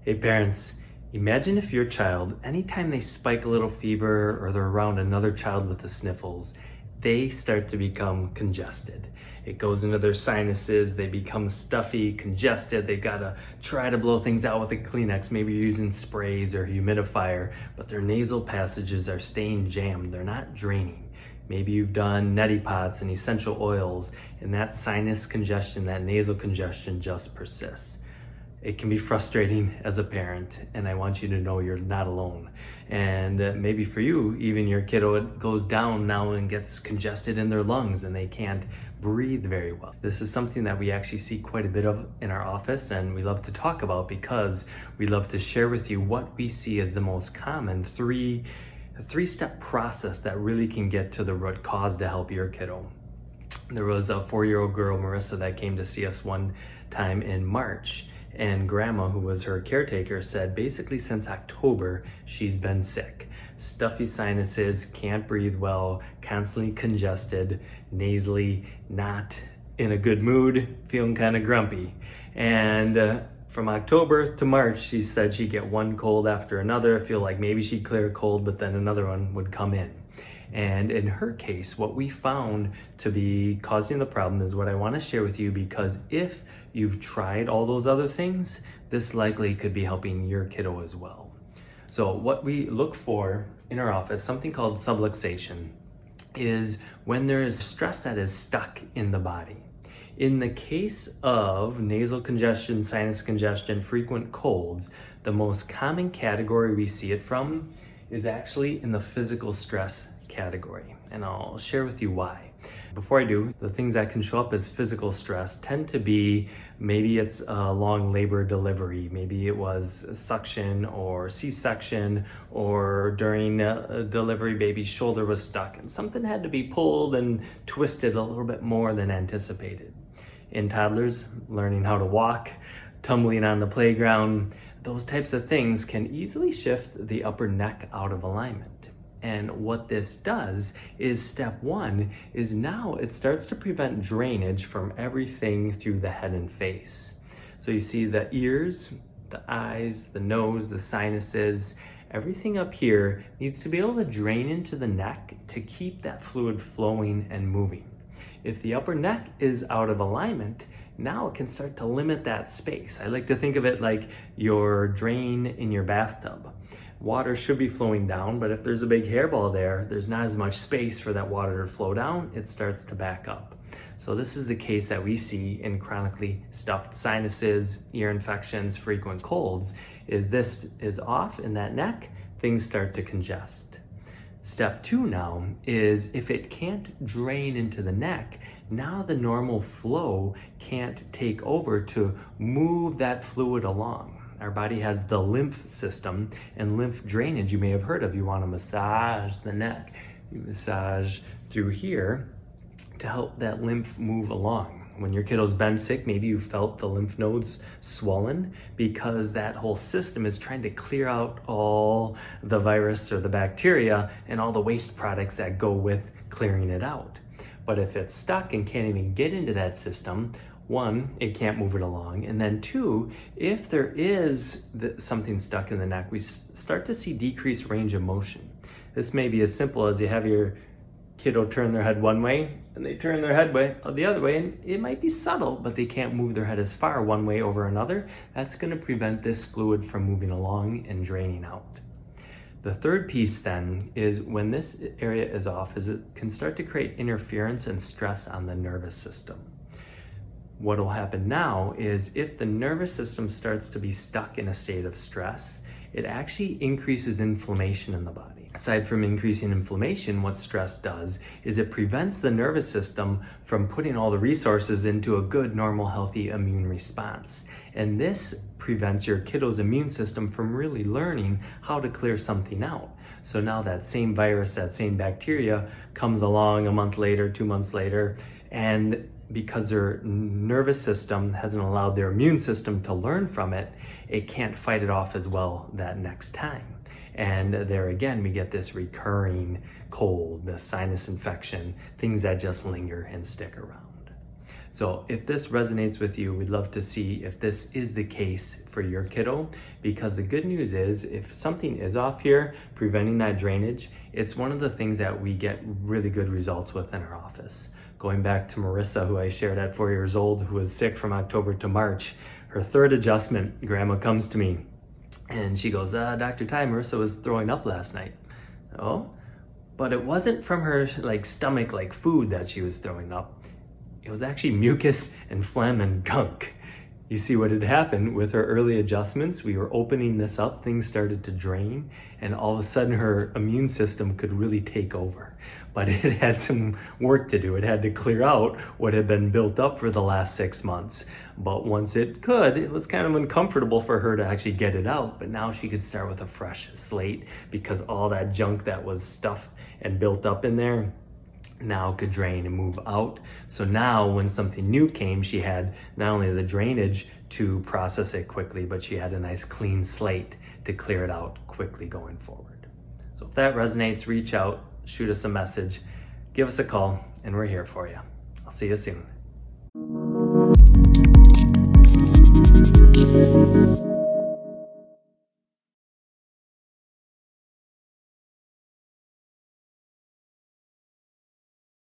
Hey parents, imagine if your child, anytime they spike a little fever or they're around another child with the sniffles, they start to become congested. It goes into their sinuses, they become stuffy, congested, they've got to try to blow things out with a Kleenex, maybe using sprays or humidifier, but their nasal passages are staying jammed, they're not draining. Maybe you've done neti pots and essential oils, and that sinus congestion, that nasal congestion just persists. It can be frustrating as a parent, and I want you to know you're not alone. And maybe for you, even your kiddo goes down now and gets congested in their lungs and they can't breathe very well. This is something that we actually see quite a bit of in our office, and we love to talk about because we love to share with you what we see as the most common three-step process that really can get to the root cause to help your kiddo. There was a 4-year-old girl, Marissa, that came to see us one time in March. And grandma, who was her caretaker, said basically since October, she's been sick. Stuffy sinuses, can't breathe well, constantly congested, nasally, not in a good mood, feeling kind of grumpy. And from October to March, she said she'd get one cold after another, feel like maybe she'd clear a cold, but then another one would come in. And in her case, what we found to be causing the problem is what I want to share with you, because if you've tried all those other things, this likely could be helping your kiddo as well. So what we look for in our office, something called subluxation, is when there is stress that is stuck in the body. In the case of nasal congestion, sinus congestion, frequent colds, the most common category we see it from is actually in the physical stress category, and I'll share with you why. Before I do, the things that can show up as physical stress tend to be, maybe it's a long labor delivery, maybe it was a suction or C-section, or during a delivery baby's shoulder was stuck and something had to be pulled and twisted a little bit more than anticipated. In toddlers, learning how to walk, tumbling on the playground, those types of things can easily shift the upper neck out of alignment. And what this does is, step one is now it starts to prevent drainage from everything through the head and face. So you see the ears, the eyes, the nose, the sinuses, everything up here needs to be able to drain into the neck to keep that fluid flowing and moving. If the upper neck is out of alignment, now it can start to limit that space. I like to think of it like your drain in your bathtub. Water should be flowing down, but if there's a big hairball there, there's not as much space for that water to flow down, it starts to back up. So this is the case that we see in chronically stuffed sinuses, ear infections, frequent colds, is this is off in that neck, things start to congest. Step two now is if it can't drain into the neck, now the normal flow can't take over to move that fluid along. Our body has the lymph system, and lymph drainage you may have heard of. You want to massage the neck. You massage through here to help that lymph move along. When your kiddo's been sick, maybe you felt the lymph nodes swollen because that whole system is trying to clear out all the virus or the bacteria and all the waste products that go with clearing it out. But if it's stuck and can't even get into that system, one, it can't move it along. And then two, if there is something stuck in the neck, we start to see decreased range of motion. This may be as simple as you have your kiddo turn their head one way and they turn their head the other way, and it might be subtle, but they can't move their head as far one way over another. That's going to prevent this fluid from moving along and draining out. The third piece then is when this area is off, is it can start to create interference and stress on the nervous system. What will happen now is if the nervous system starts to be stuck in a state of stress, it actually increases inflammation in the body. Aside from increasing inflammation, what stress does is it prevents the nervous system from putting all the resources into a good, normal, healthy immune response. And this prevents your kiddo's immune system from really learning how to clear something out. So now that same virus, that same bacteria comes along a month later, 2 months later, and because their nervous system hasn't allowed their immune system to learn from it, it can't fight it off as well that next time. And there again, we get this recurring cold, the sinus infection, things that just linger and stick around. So if this resonates with you, we'd love to see if this is the case for your kiddo, because the good news is if something is off here preventing that drainage, it's one of the things that we get really good results with in our office. Going back to Marissa, who I shared at 4 years old, who was sick from October to March, her third adjustment, grandma comes to me and she goes, Dr. Tye, Marissa was throwing up last night. Oh, but it wasn't from her stomach, like food that she was throwing up. It was actually mucus and phlegm and gunk. You see what had happened with her early adjustments? We were opening this up, things started to drain, and all of a sudden her immune system could really take over. But it had some work to do. It had to clear out what had been built up for the last 6 months. But once it could, it was kind of uncomfortable for her to actually get it out. But now she could start with a fresh slate because all that junk that was stuffed and built up in there now could drain and move out. So now when something new came, she had not only the drainage to process it quickly, but she had a nice clean slate to clear it out quickly going forward. So if that resonates, reach out, shoot us a message, give us a call, and we're here for you. I'll see you soon.